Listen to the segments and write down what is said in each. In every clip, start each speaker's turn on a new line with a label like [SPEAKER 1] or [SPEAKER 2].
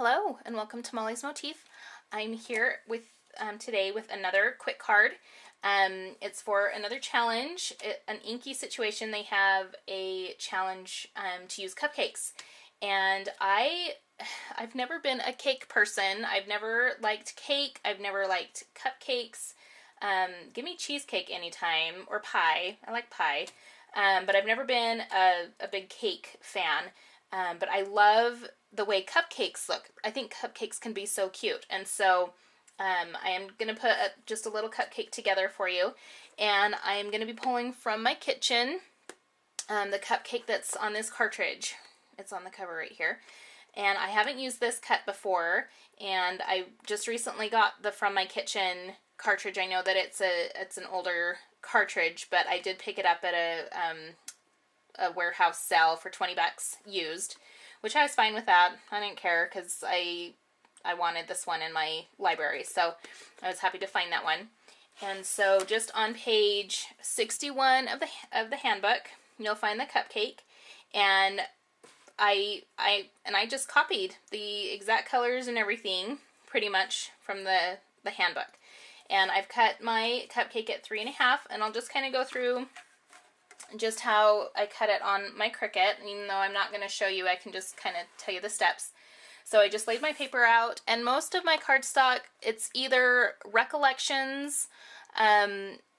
[SPEAKER 1] Hello and welcome to Mollie's Motif. I'm here with today with another quick card. It's for another challenge, an inky situation. They have a challenge to use cupcakes, and I've never been a cake person. I've never liked cake. I've never liked cupcakes. Give me cheesecake anytime, or pie. I like pie, but I've never been a big cake fan. But I love the way cupcakes look. I think cupcakes can be so cute. And so I am going to put just a little cupcake together for you. And I am going to be pulling from my kitchen the cupcake that's on this cartridge. It's on the cover right here. And I haven't used this cut before. And I just recently got the From My Kitchen cartridge. I know that it's an older cartridge, but I did pick it up at a warehouse sale for 20 bucks used, which I was fine with that. I didn't care because I wanted this one in my library, so I was happy to find that one. And so just on page 61 of the handbook, you'll find the cupcake, and I just copied the exact colors and everything pretty much from the handbook. And I've cut my cupcake at 3.5, and I'll just kind of go through just how I cut it on my Cricut. Even though I'm not going to show you, I can just kind of tell you the steps. So I just laid my paper out, and most of my cardstock, it's either Recollections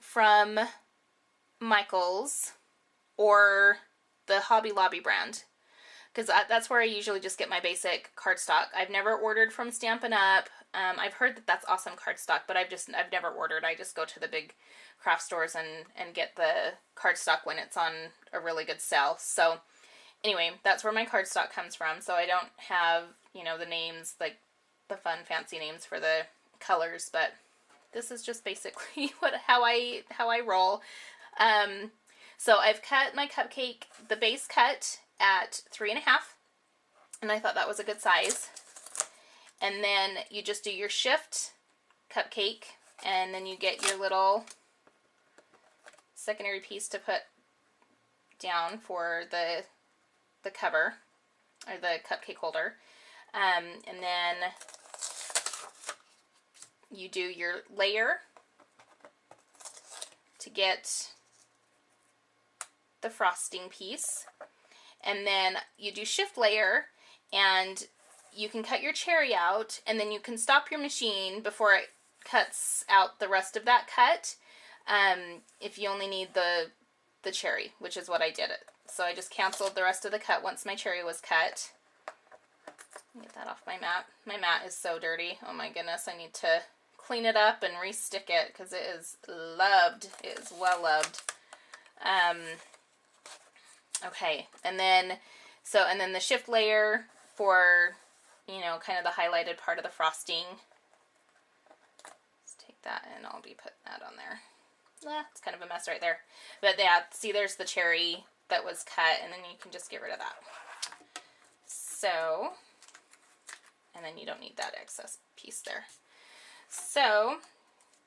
[SPEAKER 1] from Michaels or the Hobby Lobby brand, because that's where I usually just get my basic cardstock. I've never ordered from Stampin' Up. I've heard that that's awesome cardstock, but I've never ordered. I just go to the big craft stores and get the cardstock when it's on a really good sale. So anyway, that's where my cardstock comes from. So I don't have, the names, like the fun fancy names for the colors, but this is just basically how I roll. So I've cut my cupcake, the base cut, at 3.5, and I thought that was a good size. And then you just do your shift cupcake, and then you get your little secondary piece to put down for the cover, or the cupcake holder. And then you do your layer to get the frosting piece. And then you do shift layer, and you can cut your cherry out, and then you can stop your machine before it cuts out the rest of that cut, if you only need the cherry, which is what I did. So I just canceled the rest of the cut once my cherry was cut. Get that off my mat. My mat is so dirty. Oh my goodness, I need to clean it up and re-stick it because it is loved. It is well loved. Okay, and then the shift layer for, kind of the highlighted part of the frosting. Let's take that, and I'll be putting that on there. It's kind of a mess right there. But yeah, see, there's the cherry that was cut, and then you can just get rid of that. So, and then you don't need that excess piece there. So,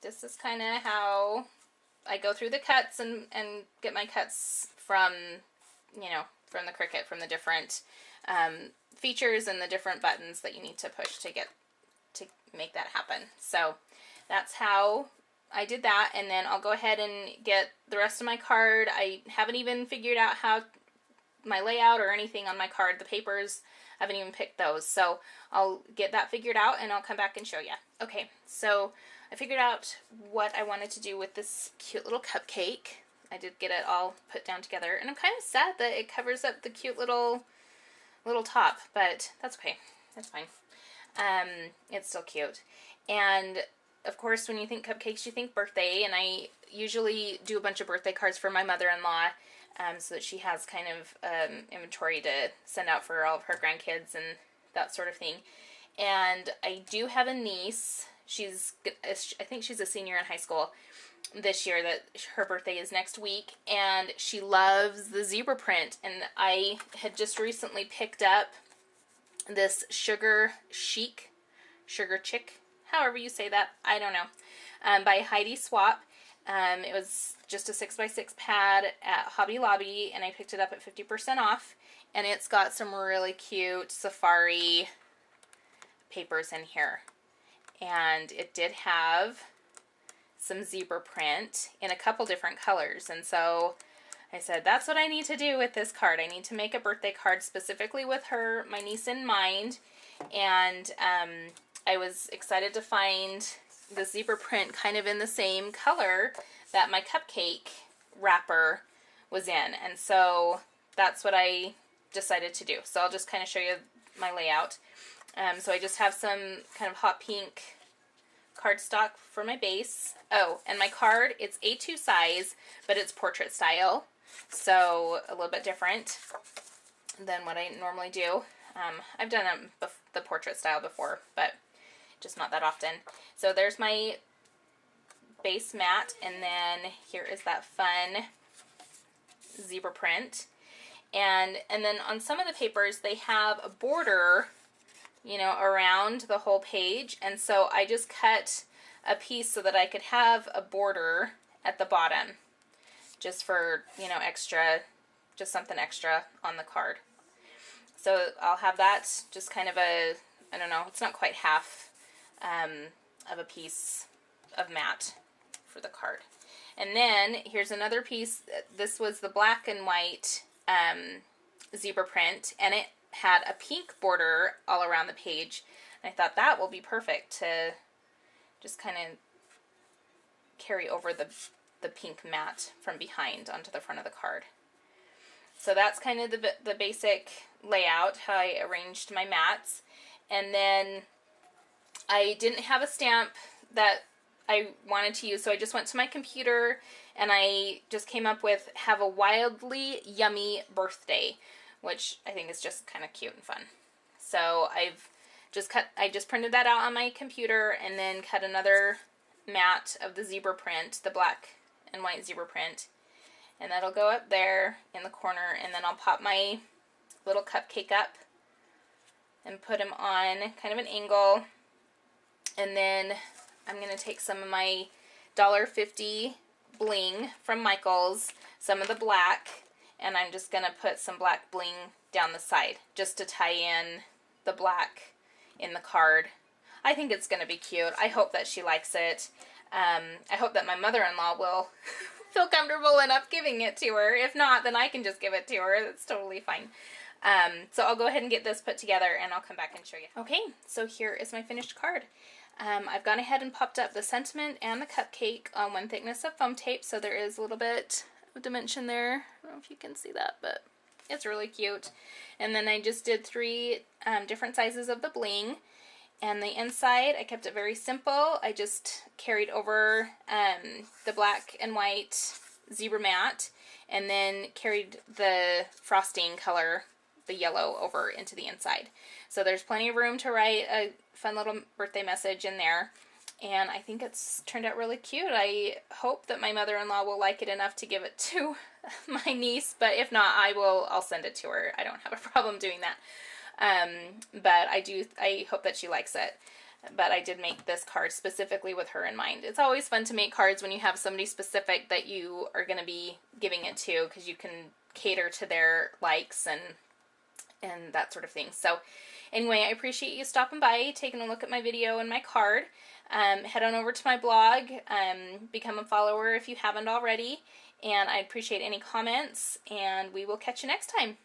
[SPEAKER 1] this is kind of how I go through the cuts and get my cuts from, from the Cricut, from the different features and the different buttons that you need to push to make that happen. So that's how I did that, and then I'll go ahead and get the rest of my card. I haven't even figured out how my layout or anything on my card. The papers, I haven't even picked those. So I'll get that figured out, and I'll come back and show you. Okay, so I figured out what I wanted to do with this cute little cupcake. I did get it all put down together, and I'm kind of sad that it covers up the cute little top, but that's okay. That's fine. It's still cute. And of course, when you think cupcakes, you think birthday, and I usually do a bunch of birthday cards for my mother-in-law, so that she has kind of inventory to send out for all of her grandkids and that sort of thing. And I do have a niece. I think she's a senior in high school this year, that her birthday is next week, and she loves the zebra print. And I had just recently picked up this Sugar Chic, however you say that, I don't know, by Heidi Swap. It was just a 6x6 pad at Hobby Lobby, and I picked it up at 50% off, and it's got some really cute safari papers in here. And it did have some zebra print in a couple different colors. And so I said, that's what I need to do with this card. I need to make a birthday card specifically with her, my niece, in mind. And I was excited to find the zebra print kind of in the same color that my cupcake wrapper was in. And so that's what I decided to do. So I'll just kind of show you my layout. So I just have some kind of hot pink cardstock for my base. Oh, and my card, it's A2 size, but it's portrait style. So a little bit different than what I normally do. I've done the portrait style before, but just not that often. So there's my base mat, and then here is that fun zebra print. And then on some of the papers, they have a border, you know, around the whole page. And so I just cut a piece so that I could have a border at the bottom, just for, you know, extra, just something extra on the card. So I'll have that just kind of a, I don't know, it's not quite half of a piece of mat for the card. And then here's another piece. This was the black and white zebra print, and it had a pink border all around the page. And I thought that will be perfect to just kind of carry over the pink mat from behind onto the front of the card. So that's kind of the basic layout, how I arranged my mats. And then I didn't have a stamp that I wanted to use, so I just went to my computer and I just came up with "Have a Wildly Yummy Birthday," which I think is just kind of cute and fun. So I just printed that out on my computer and then cut another mat of the zebra print, the black and white zebra print, and that'll go up there in the corner, and then I'll pop my little cupcake up and put him on kind of an angle. And then I'm going to take some of my $1.50 bling from Michael's, some of the black, and I'm just going to put some black bling down the side just to tie in the black in the card. I think it's going to be cute. I hope that she likes it. I hope that my mother-in-law will feel comfortable enough giving it to her. If not, then I can just give it to her. That's totally fine. So I'll go ahead and get this put together and I'll come back and show you. Okay, so here is my finished card. I've gone ahead and popped up the sentiment and the cupcake on one thickness of foam tape, so there is a little bit of dimension there. I don't know if you can see that, but it's really cute. And then I just did 3 different sizes of the bling. And the inside, I kept it very simple. I just carried over the black and white zebra mat, and then carried the frosting color, the yellow, over into the inside. So there's plenty of room to write a fun little birthday message in there, and I think it's turned out really cute. I hope that my mother-in-law will like it enough to give it to my niece, but if not, I'll send it to her. I don't have a problem doing that. But I hope that she likes it. But I did make this card specifically with her in mind. It's always fun to make cards when you have somebody specific that you are going to be giving it to, because you can cater to their likes and that sort of thing. So anyway, I appreciate you stopping by, taking a look at my video and my card. Head on over to my blog, become a follower if you haven't already, and I appreciate any comments, and we will catch you next time.